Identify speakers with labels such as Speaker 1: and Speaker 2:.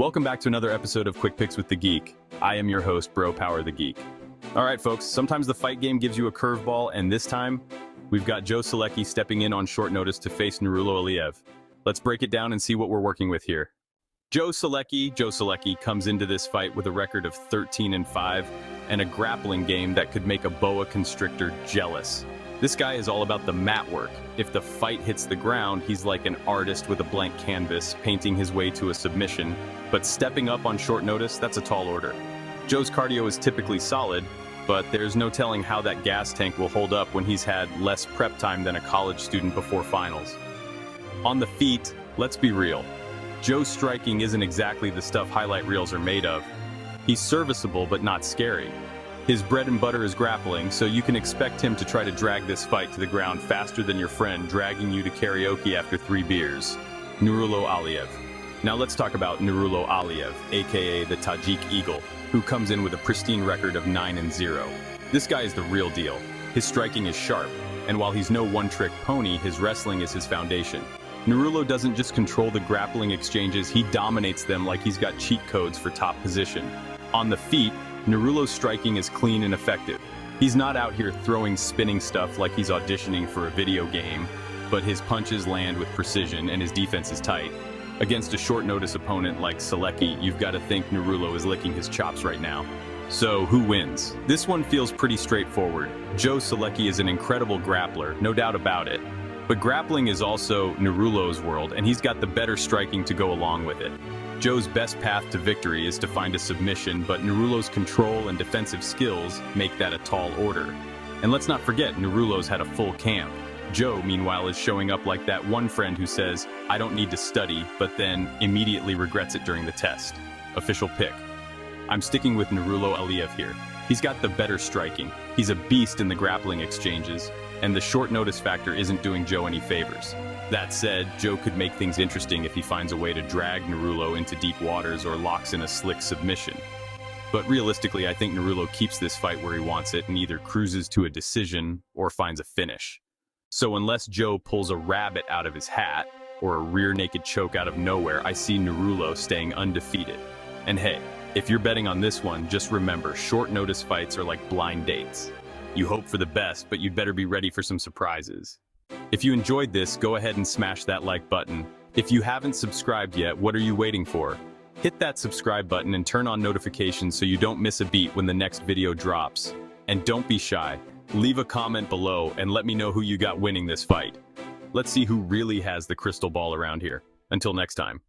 Speaker 1: Welcome back to another episode of Quick Picks with the Geek. I am your host, Bro Power the Geek. All right, folks, sometimes the fight game gives you a curveball, and this time, we've got Joe Solecki stepping in on short notice to face Nurullo Aliev. Let's break it down and see what we're working with here. Joe Solecki comes into this fight with a record of 13-5 and a grappling game that could make a boa constrictor jealous. This guy is all about the mat work. If the fight hits the ground, he's like an artist with a blank canvas, painting his way to a submission. But stepping up on short notice, that's a tall order. Joe's cardio is typically solid, but there's no telling how that gas tank will hold up when he's had less prep time than a college student before finals. On the feet, let's be real. Joe's striking isn't exactly the stuff highlight reels are made of. He's serviceable, but not scary. His bread and butter is grappling, so you can expect him to try to drag this fight to the ground faster than your friend dragging you to karaoke after 3 beers. Nurullo Aliev. Now let's talk about Nurullo Aliev, aka the Tajik Eagle, who comes in with a pristine record of 9-0. This guy is the real deal. His striking is sharp, and while he's no one-trick pony, his wrestling is his foundation. Nurullo doesn't just control the grappling exchanges, he dominates them like he's got cheat codes for top position. On the feet, Nurullo's striking is clean and effective. He's not out here throwing spinning stuff like he's auditioning for a video game, but his punches land with precision and his defense is tight. Against a short-notice opponent like Solecki, you've got to think Nurullo is licking his chops right now. So, who wins? This one feels pretty straightforward. Joe Solecki is an incredible grappler, no doubt about it. But grappling is also Nurullo's world, and he's got the better striking to go along with it. Joe's best path to victory is to find a submission, but Nurullo's control and defensive skills make that a tall order. And let's not forget, Nurullo's had a full camp. Joe, meanwhile, is showing up like that one friend who says, "I don't need to study," but then immediately regrets it during the test. Official pick. I'm sticking with Nurullo Aliev here. He's got the better striking. He's a beast in the grappling exchanges, and the short notice factor isn't doing Joe any favors. That said, Joe could make things interesting if he finds a way to drag Nurullo into deep waters or locks in a slick submission. But realistically, I think Nurullo keeps this fight where he wants it and either cruises to a decision or finds a finish. So unless Joe pulls a rabbit out of his hat or a rear naked choke out of nowhere, I see Nurullo staying undefeated. And hey, if you're betting on this one, just remember, short notice fights are like blind dates. You hope for the best, but you'd better be ready for some surprises. If you enjoyed this, go ahead and smash that like button. If you haven't subscribed yet, what are you waiting for? Hit that subscribe button and turn on notifications so you don't miss a beat when the next video drops. And don't be shy. Leave a comment below and let me know who you got winning this fight. Let's see who really has the crystal ball around here. Until next time.